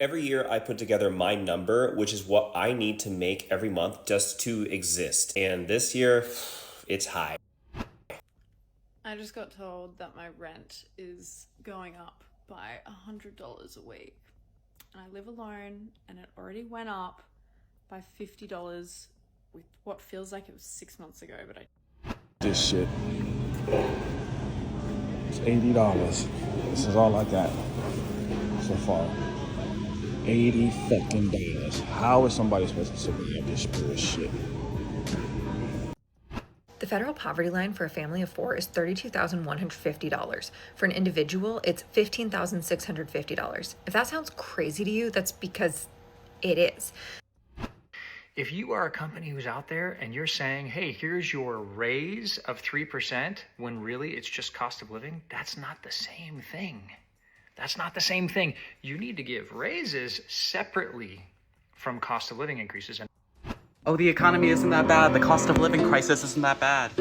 Every year I put together my number, which is what I need to make every month just to exist. And this year, it's high. I just got told that my rent is going up by $100 a week. And I live alone, and it already went up by $50 with what feels like it was 6 months ago, but I. This shit. It's $80. This is all I got so far. 80 fucking dollars. How is somebody supposed to survive this bullshit? The federal poverty line for a family of four is $32,150. For an individual, it's $15,650. If that sounds crazy to you, that's because it is. If you are a company who's out there and you're saying, hey, here's your raise of 3%, when really it's just cost of living, that's not the same thing. That's not the same thing. You need to give raises separately from cost of living increases. Oh, the economy isn't that bad. The cost of living crisis isn't that bad.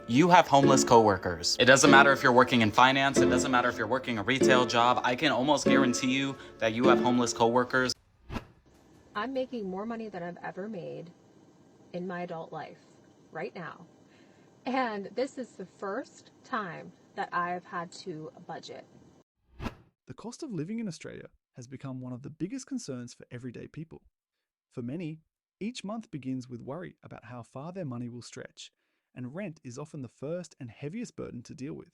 You have homeless coworkers. It doesn't matter if you're working in finance. It doesn't matter if you're working a retail job. I can almost guarantee you that you have homeless coworkers. I'm making more money than I've ever made in my adult life right now. And this is the first time that I've had to budget. The cost of living in Australia has become one of the biggest concerns for everyday people. For many, each month begins with worry about how far their money will stretch, and rent is often the first and heaviest burden to deal with.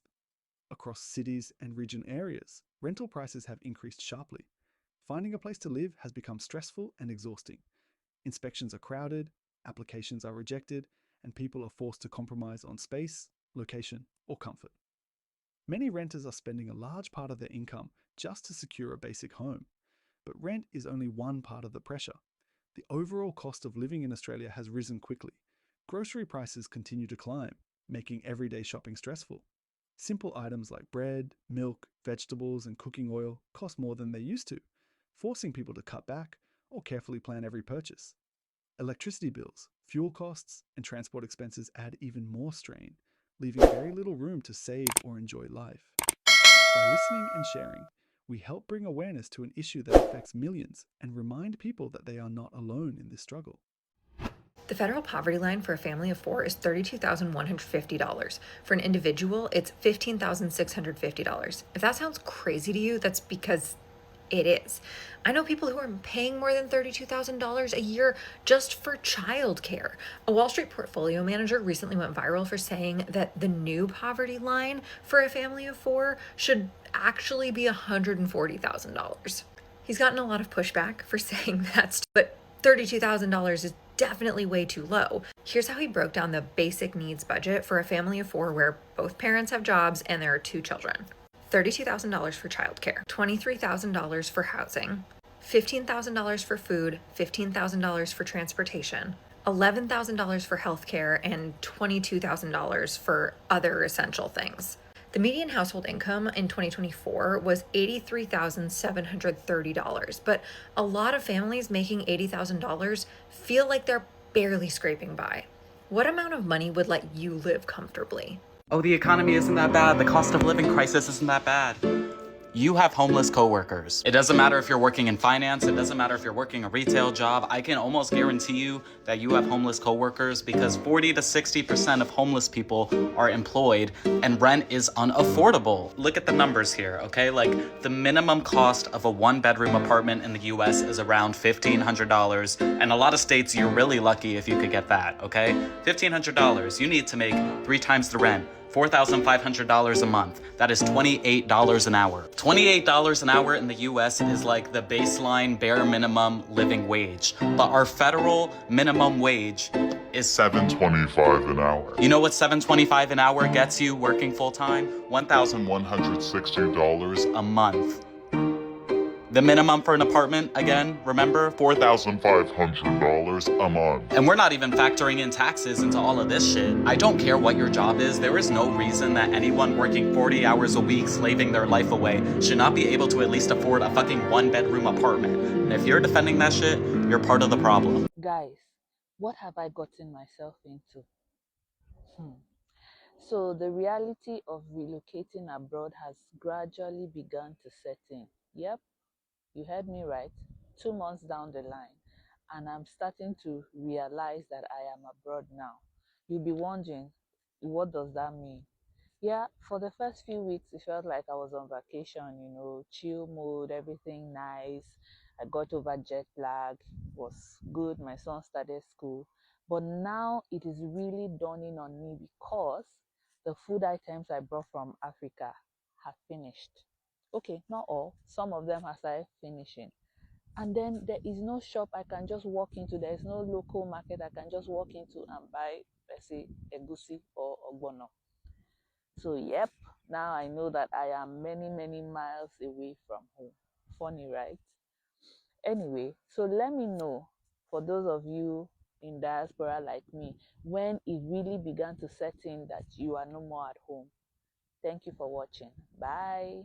Across cities and region areas, rental prices have increased sharply. Finding a place to live has become stressful and exhausting. Inspections are crowded, applications are rejected, and people are forced to compromise on space, location, or comfort. Many renters are spending a large part of their income just to secure a basic home. But rent is only one part of the pressure. The overall cost of living in Australia has risen quickly. Grocery prices continue to climb, making everyday shopping stressful. Simple items like bread, milk, vegetables, and cooking oil cost more than they used to, forcing people to cut back or carefully plan every purchase. Electricity bills, fuel costs, and transport expenses add even more strain, leaving very little room to save or enjoy life. By listening and sharing, we help bring awareness to an issue that affects millions and remind people that they are not alone in this struggle. The federal poverty line for a family of four is $32,150. For an individual, it's $15,650. If that sounds crazy to you, that's because it is. I know people who are paying more than $32,000 a year just for childcare. A Wall Street portfolio manager recently went viral for saying that the new poverty line for a family of four should actually be $140,000. He's gotten a lot of pushback for saying but $32,000 is definitely way too low. Here's how he broke down the basic needs budget for a family of four where both parents have jobs and there are two children. $32,000 for childcare, $23,000 for housing, $15,000 for food, $15,000 for transportation, $11,000 for healthcare, and $22,000 for other essential things. The median household income in 2024 was $83,730, but a lot of families making $80,000 feel like they're barely scraping by. What amount of money would let you live comfortably? Oh, the economy isn't that bad. The cost of living crisis isn't that bad. You have homeless coworkers. It doesn't matter if you're working in finance. It doesn't matter if you're working a retail job. I can almost guarantee you that you have homeless coworkers because 40 to 60% of homeless people are employed and rent is unaffordable. Look at the numbers here, okay? Like the minimum cost of a one-bedroom apartment in the US is around $1,500. And a lot of states, you're really lucky if you could get that, okay? $1,500. You need to make 3 times the rent. $4,500 a month. That is $28 an hour. $28 an hour in the US is like the baseline bare minimum living wage. But our federal minimum wage is $7.25 an hour. You know what $7.25 an hour gets you working full time? $1,160 a month. The minimum for an apartment, again, remember? $4,500 a month. And we're not even factoring in taxes into all of this shit. I don't care what your job is. There is no reason that anyone working 40 hours a week, slaving their life away, should not be able to at least afford a fucking one-bedroom apartment. And if you're defending that shit, you're part of the problem. Guys, what have I gotten myself into? So the reality of relocating abroad has gradually begun to set in. Yep, You heard me right. 2 months down the line, and I'm starting to realize that I am abroad now. You'll be wondering, what does that mean? Yeah, for the first few weeks, it felt like I was on vacation, chill mode, everything nice. I got over jet lag, was good. My son started school. But now it is really dawning on me because the food items I brought from Africa have finished. Okay, not all. Some of them have started finishing. And then there is no shop I can just walk into. There is no local market I can just walk into and buy, let's say, egusi or ogbono. So, yep, now I know that I am many, many miles away from home. Funny, right? Anyway, so let me know, for those of you in diaspora like me, when it really began to set in that you are no more at home. Thank you for watching. Bye.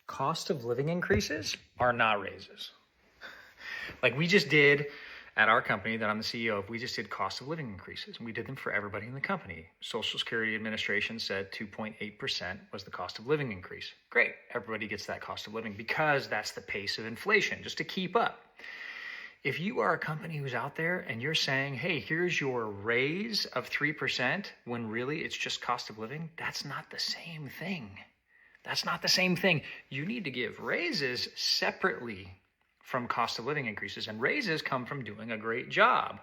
Cost of living increases are not raises. Like we just did at our company that I'm the CEO of, we just did cost of living increases, and we did them for everybody in the company. Social Security Administration said 2.8% was the cost of living increase. Great, everybody gets that cost of living because that's the pace of inflation, just to keep up. If you are a company who's out there and you're saying, hey, here's your raise of 3%, when really it's just cost of living, that's not the same thing. That's not the same thing. You need to give raises separately from cost of living increases, and raises come from doing a great job.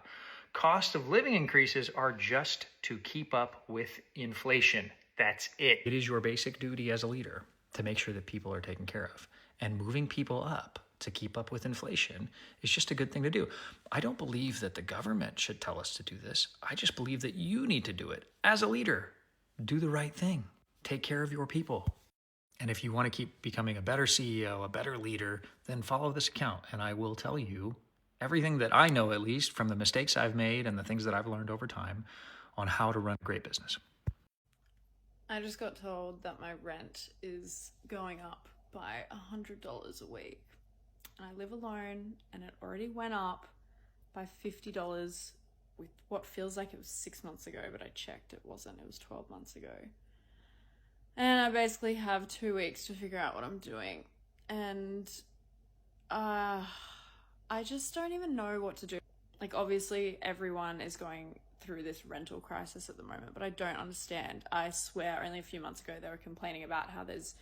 Cost of living increases are just to keep up with inflation. That's it. It is your basic duty as a leader to make sure that people are taken care of, and moving people up to keep up with inflation is just a good thing to do. I don't believe that the government should tell us to do this. I just believe that you need to do it as a leader. Do the right thing. Take care of your people. And if you want to keep becoming a better CEO, a better leader, then follow this account. And I will tell you everything that I know, at least from the mistakes I've made and the things that I've learned over time on how to run a great business. I just got told that my rent is going up by $100 a week. And I live alone, and it already went up by $50 with what feels like it was 6 months ago, but I checked, it wasn't. It was 12 months ago. And I basically have 2 weeks to figure out what I'm doing. And I just don't even know what to do. Like, obviously, everyone is going through this rental crisis at the moment, but I don't understand. I swear, only a few months ago, they were complaining about how there's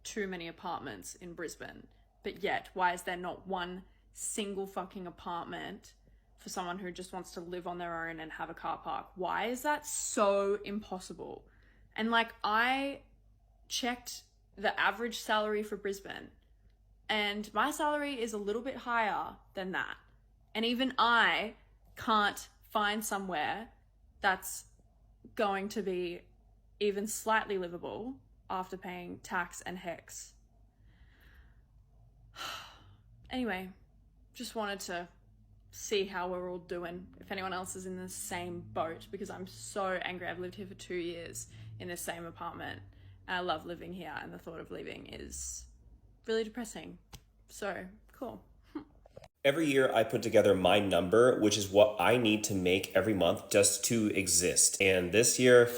too many apartments in Brisbane. But yet, why is there not one single fucking apartment for someone who just wants to live on their own and have a car park? Why is that so impossible? And like, I checked the average salary for Brisbane, and my salary is a little bit higher than that. And even I can't find somewhere that's going to be even slightly livable after paying tax and HECS. Anyway, just wanted to see how we're all doing, if anyone else is in the same boat, because I'm so angry. I've lived here for 2 years in the same apartment, and I love living here, and the thought of leaving is really depressing. So, cool. Every year I put together my number, which is what I need to make every month just to exist. And this year,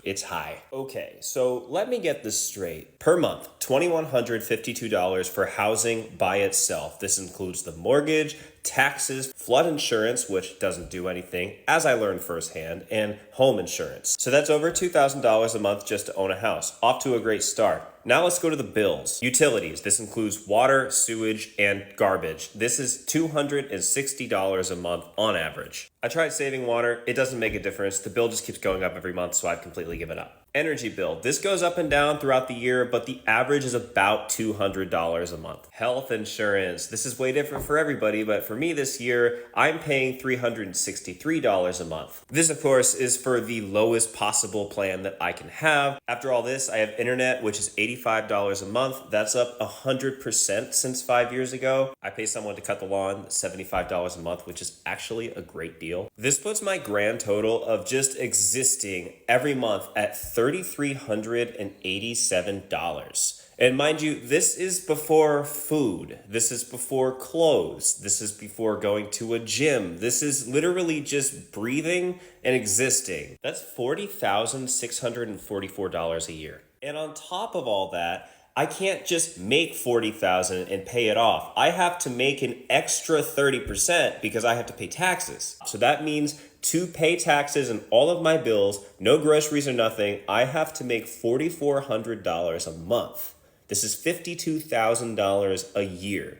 it's high. Okay, so let me get this straight. Per month, $2,152 for housing by itself. This includes the mortgage, taxes, flood insurance, which doesn't do anything, as I learned firsthand, and home insurance. So that's over $2,000 a month just to own a house. Off to a great start. Now let's go to the bills. Utilities. This includes water, sewage, and garbage. This is $260 a month on average. I tried saving water. It doesn't make a difference. The bill just keeps going up every month, so I've completely given up. Energy bill. This goes up and down throughout the year, but the average is about $200 a month. Health insurance. This is way different for everybody, but for me this year, I'm paying $363 a month. This, of course, is for the lowest possible plan that I can have. After all this, I have internet, which is $85 a month. That's up 100% since 5 years ago. I pay someone to cut the lawn $75 a month, which is actually a great deal. This puts my grand total of just existing every month at $3,387. And mind you, this is before food. This is before clothes. This is before going to a gym. This is literally just breathing and existing. That's $40,644 a year. And on top of all that, I can't just make 40,000 and pay it off. I have to make an extra 30% because I have to pay taxes. So that means to pay taxes and all of my bills, no groceries or nothing, I have to make $4,400 a month. This is $52,000 a year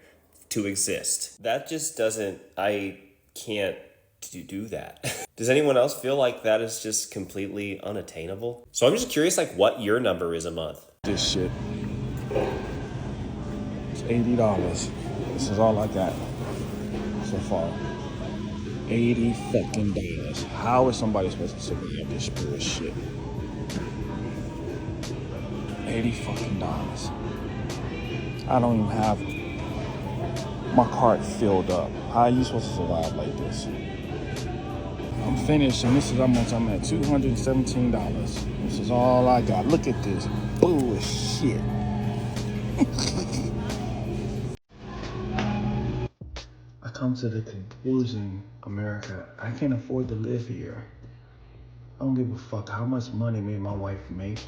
to exist. That just doesn't, I can't do that. Does anyone else feel like that is just completely unattainable? So I'm just curious, like, what your number is a month. This shit. It's $80. This is all I got so far. 80 fucking dollars. How is somebody supposed to survive this bullshit? 80 fucking dollars. I don't even have my cart filled up. How are you supposed to survive like this? I'm finished, and this is how much I'm at. $217. This is all I got. Look at this bullshit. I come to the conclusion, America, I can't afford to live here. I don't give a fuck how much money me and my wife make.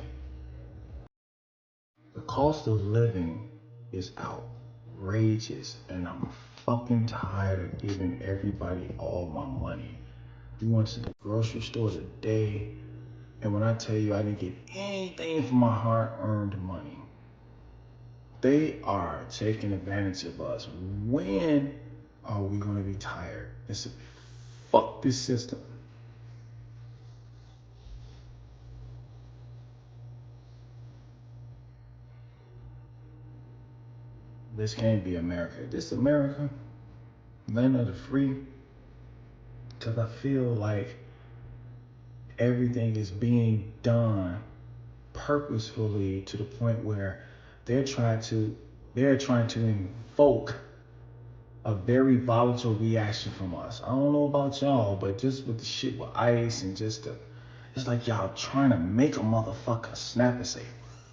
The cost of living is outrageous, and I'm fucking tired of giving everybody all my money. We went to the grocery store today, and when I tell you I didn't get anything for my hard-earned money, they are taking advantage of us. When are we gonna be tired? Fuck this system. This can't be America. This America, land of the free. Cause I feel like everything is being done purposefully to the point where they're trying to invoke a very volatile reaction from us. I don't know about y'all, but just with the shit with ICE and it's like y'all trying to make a motherfucker snap and say,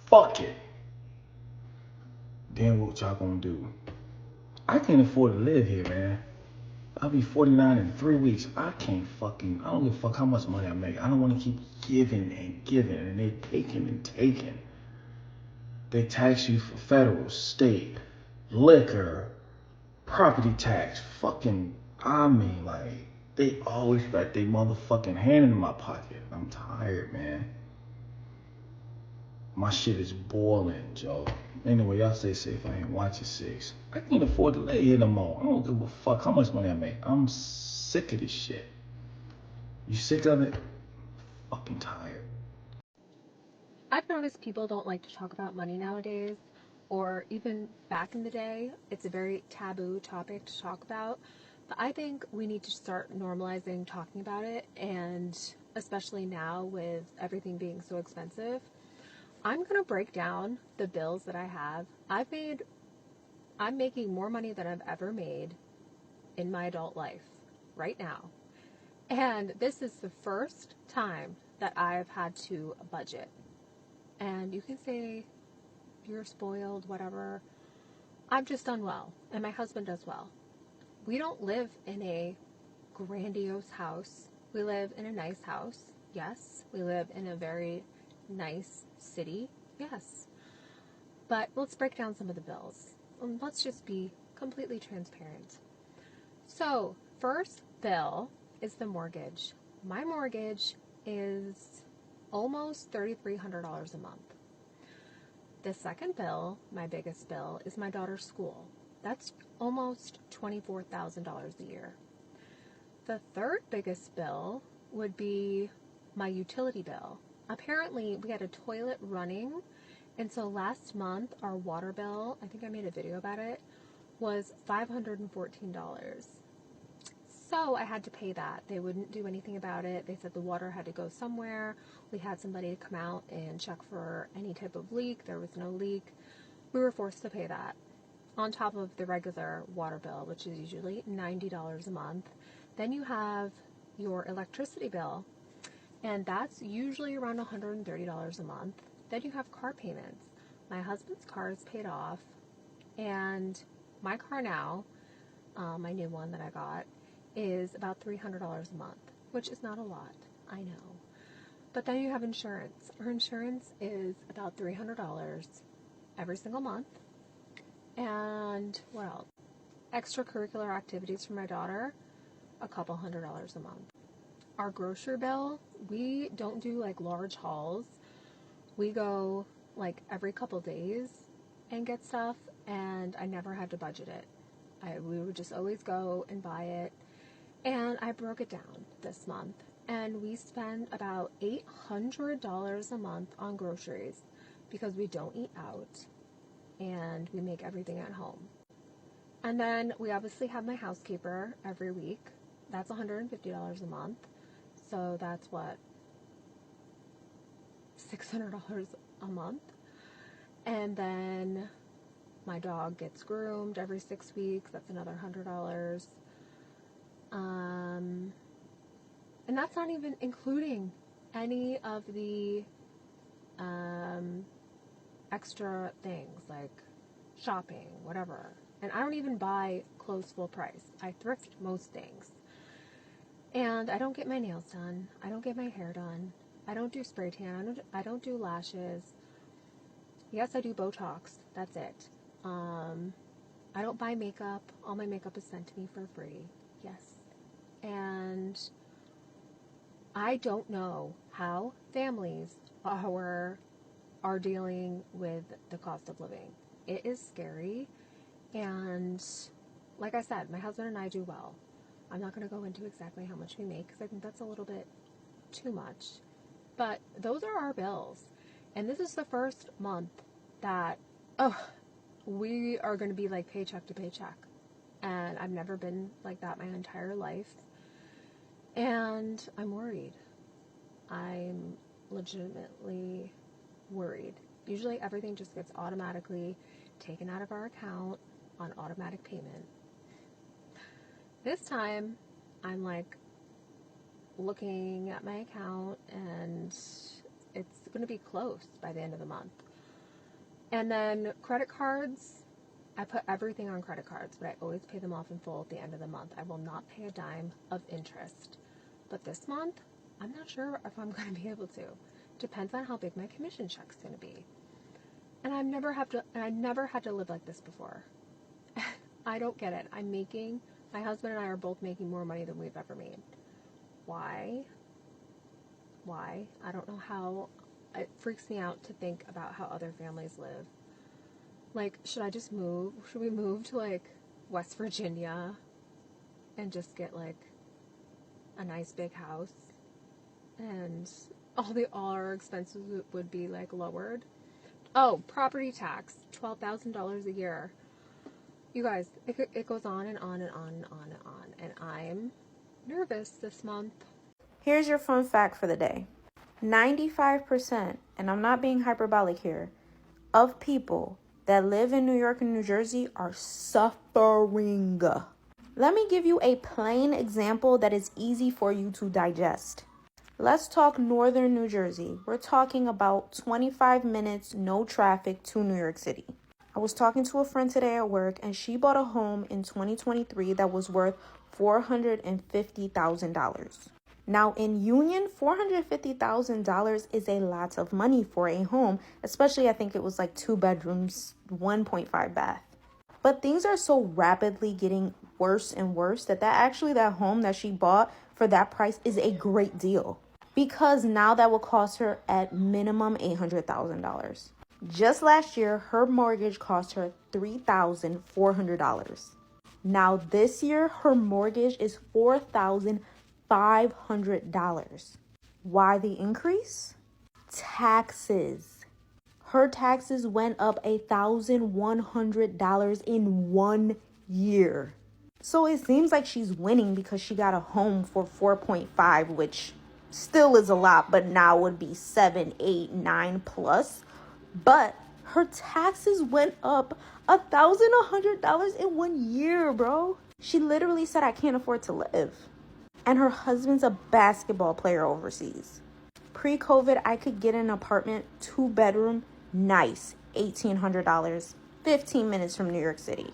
fuck it. Then what y'all gonna do? I can't afford to live here, man. I'll be 49 in 3 weeks. I don't give a fuck how much money I make. I don't want to keep giving and giving, and they taking and taking. They tax you for federal, state, liquor, property tax, they always got their motherfucking hand in my pocket. I'm tired, man. My shit is boiling, Joe. Anyway, y'all stay safe. I ain't watching 6. I can't afford to lay here no more. I don't give a fuck how much money I make. I'm sick of this shit. You sick of it? Fucking tired. I've noticed people don't like to talk about money nowadays, or even back in the day, it's a very taboo topic to talk about. But I think we need to start normalizing talking about it, and especially now with everything being so expensive. I'm going to break down the bills that I have. I'm making more money than I've ever made in my adult life right now. And this is the first time that I've had to budget. And you can say you're spoiled, whatever. I've just done well, and my husband does well. We don't live in a grandiose house. We live in a nice house, yes. We live in a very nice city, yes. But let's break down some of the bills. Let's just be completely transparent. So, first bill is the mortgage. My mortgage is almost $3,300 a month. The second bill, my biggest bill, is my daughter's school. That's almost $24,000 a year. The third biggest bill would be my utility bill. Apparently, we had a toilet running, and so last month, our water bill, I think I made a video about it, was $514. So I had to pay that. They wouldn't do anything about it. They said the water had to go somewhere. We had somebody come out and check for any type of leak. There was no leak. We were forced to pay that on top of the regular water bill, which is usually $90 a month. Then you have your electricity bill, and that's usually around $130 a month. Then you have car payments. My husband's car is paid off, and my car now, my new one that I got, is about $300 a month, which is not a lot, I know. But then you have insurance. Our insurance is about $300, every single month. And what else? Extracurricular activities for my daughter, a couple $100s a month. Our grocery bill, we don't do like large hauls. We go like every couple days and get stuff, and I never had to budget it. We would just always go and buy it. And I broke it down this month, and we spend about $800 a month on groceries because we don't eat out and we make everything at home. And then we obviously have my housekeeper every week. That's $150 a month. So that's what, $600 a month. And then my dog gets groomed every 6 weeks. That's another $100. And that's not even including any of the extra things like shopping, whatever. And I don't even buy clothes full price. I thrift most things. And I don't get my nails done. I don't get my hair done. I don't do spray tan. I don't do lashes. Yes, I do Botox. That's it. I don't buy makeup. All my makeup is sent to me for free. Yes. And I don't know how families are dealing with the cost of living. It is scary. And like I said, my husband and I do well. I'm not going to go into exactly how much we make because I think that's a little bit too much. But those are our bills. And this is the first month that, we are going to be like paycheck to paycheck. And I've never been like that my entire life. And I'm worried. I'm legitimately worried. Usually everything just gets automatically taken out of our account on automatic payment. This time, I'm like looking at my account and it's going to be close by the end of the month. And then credit cards, I put everything on credit cards, but I always pay them off in full at the end of the month. I will not pay a dime of interest. But this month, I'm not sure if I'm going to be able to. Depends on how big my commission check's going to be. And I never had to live like this before. I don't get it. My husband and I are both making more money than we've ever made. Why? I don't know how. It freaks me out to think about how other families live. Like, should I just move? Should we move to like West Virginia and just get like a nice big house and all our expenses would be like lowered? Oh, property tax, $12,000 a year. You guys, it goes on and on and on and on and on. And I'm nervous this month. Here's your fun fact for the day. 95%, and I'm not being hyperbolic here, of people that live in New York and New Jersey are suffering. Let me give you a plain example that is easy for you to digest. Let's talk northern New Jersey. We're talking about 25 minutes, no traffic to New York City. I was talking to a friend today at work, and she bought a home in 2023 that was worth $450,000. Now, in Union, $450,000 is a lot of money for a home, especially I think it was like 2 bedrooms, 1.5 bath. But things are so rapidly getting worse and worse that home that she bought for that price is a great deal. Because now that will cost her at minimum $800,000. Just last year, her mortgage cost her $3,400. Now this year, her mortgage is $4,500. Why the increase? Taxes. Her taxes went up $1,100 in 1 year. So it seems like she's winning because she got a home for 4.5, which still is a lot, but now would be 7, 8, 9 plus. But her taxes went up $1,100 in 1 year, bro. She literally said, I can't afford to live. And her husband's a basketball player overseas. Pre-COVID, I could get an apartment, 2 bedroom, nice, $1,800, 15 minutes from New York City.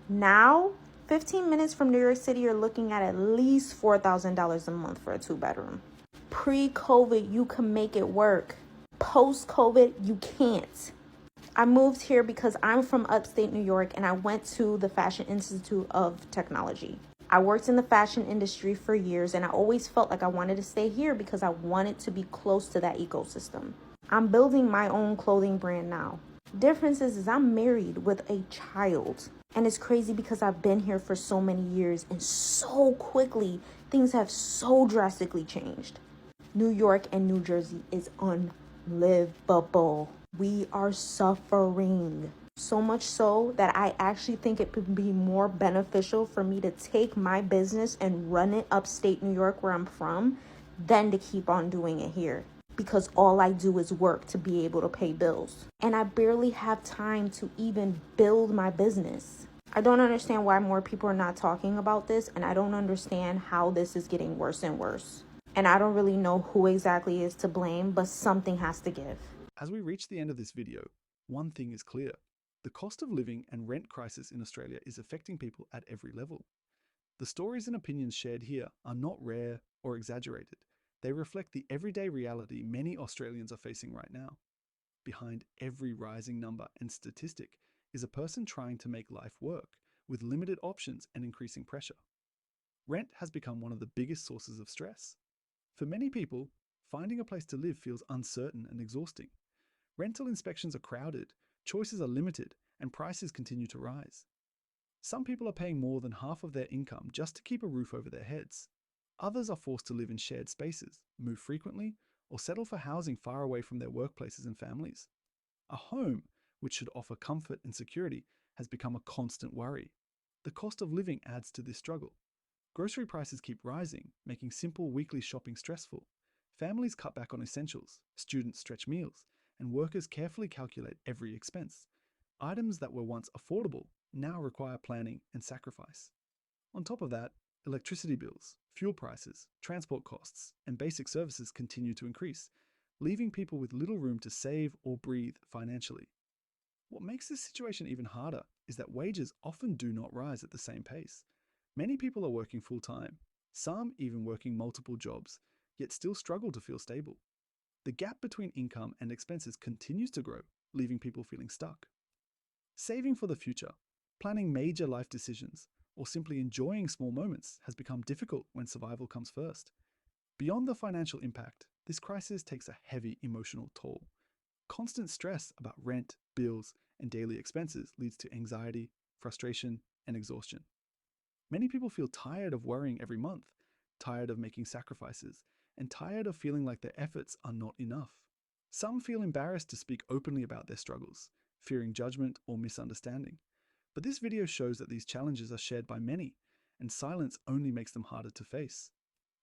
Now, 15 minutes from New York City, you're looking at least $4,000 a month for a 2 bedroom. Pre-COVID, you can make it work. Post-COVID, you can't. I moved here because I'm from upstate New York and I went to the Fashion Institute of Technology. I worked in the fashion industry for years and I always felt like I wanted to stay here because I wanted to be close to that ecosystem. I'm building my own clothing brand now. Difference is I'm married with a child. And it's crazy because I've been here for so many years and so quickly things have so drastically changed. New York and New Jersey is unlivable. We are suffering. So much so that I actually think it would be more beneficial for me to take my business and run it upstate New York where I'm from than to keep on doing it here. Because all I do is work to be able to pay bills. And I barely have time to even build my business. I don't understand why more people are not talking about this, and I don't understand how this is getting worse and worse. And I don't really know who exactly is to blame, but something has to give. As we reach the end of this video, one thing is clear. The cost of living and rent crisis in Australia is affecting people at every level. The stories and opinions shared here are not rare or exaggerated. They reflect the everyday reality many Australians are facing right now. Behind every rising number and statistic is a person trying to make life work with limited options and increasing pressure. Rent has become one of the biggest sources of stress. For many people, finding a place to live feels uncertain and exhausting. Rental inspections are crowded, choices are limited, and prices continue to rise. Some people are paying more than half of their income just to keep a roof over their heads. Others are forced to live in shared spaces, move frequently, or settle for housing far away from their workplaces and families. A home, which should offer comfort and security, has become a constant worry. The cost of living adds to this struggle. Grocery prices keep rising, making simple weekly shopping stressful. Families cut back on essentials, students stretch meals, and workers carefully calculate every expense. Items that were once affordable now require planning and sacrifice. On top of that, electricity bills, fuel prices, transport costs, and basic services continue to increase, leaving people with little room to save or breathe financially. What makes this situation even harder is that wages often do not rise at the same pace. Many people are working full-time, some even working multiple jobs, yet still struggle to feel stable. The gap between income and expenses continues to grow, leaving people feeling stuck. Saving for the future, planning major life decisions, or simply enjoying small moments has become difficult when survival comes first. Beyond the financial impact, this crisis takes a heavy emotional toll. Constant stress about rent, bills, and daily expenses leads to anxiety, frustration, and exhaustion. Many people feel tired of worrying every month, tired of making sacrifices, and tired of feeling like their efforts are not enough. Some feel embarrassed to speak openly about their struggles, fearing judgment or misunderstanding. But this video shows that these challenges are shared by many, and silence only makes them harder to face.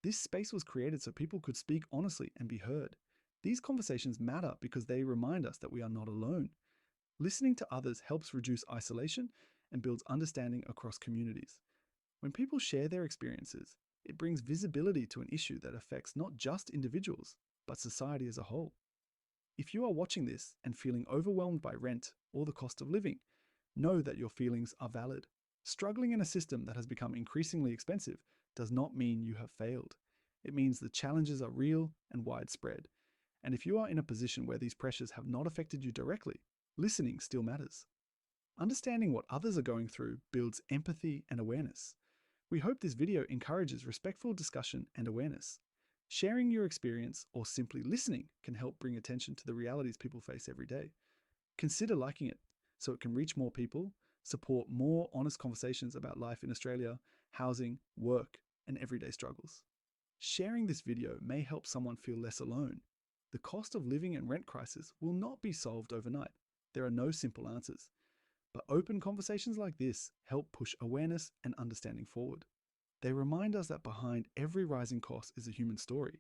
This space was created so people could speak honestly and be heard. These conversations matter because they remind us that we are not alone. Listening to others helps reduce isolation and builds understanding across communities. When people share their experiences, it brings visibility to an issue that affects not just individuals, but society as a whole. If you are watching this and feeling overwhelmed by rent or the cost of living, know that your feelings are valid. Struggling in a system that has become increasingly expensive does not mean you have failed. It means the challenges are real and widespread. And if you are in a position where these pressures have not affected you directly, listening still matters. Understanding what others are going through builds empathy and awareness. We hope this video encourages respectful discussion and awareness. Sharing your experience or simply listening can help bring attention to the realities people face every day. Consider liking it so it can reach more people, support more honest conversations about life in Australia, housing, work, and everyday struggles. Sharing this video may help someone feel less alone. The cost of living and rent crisis will not be solved overnight. There are no simple answers. But open conversations like this help push awareness and understanding forward. They remind us that behind every rising cost is a human story,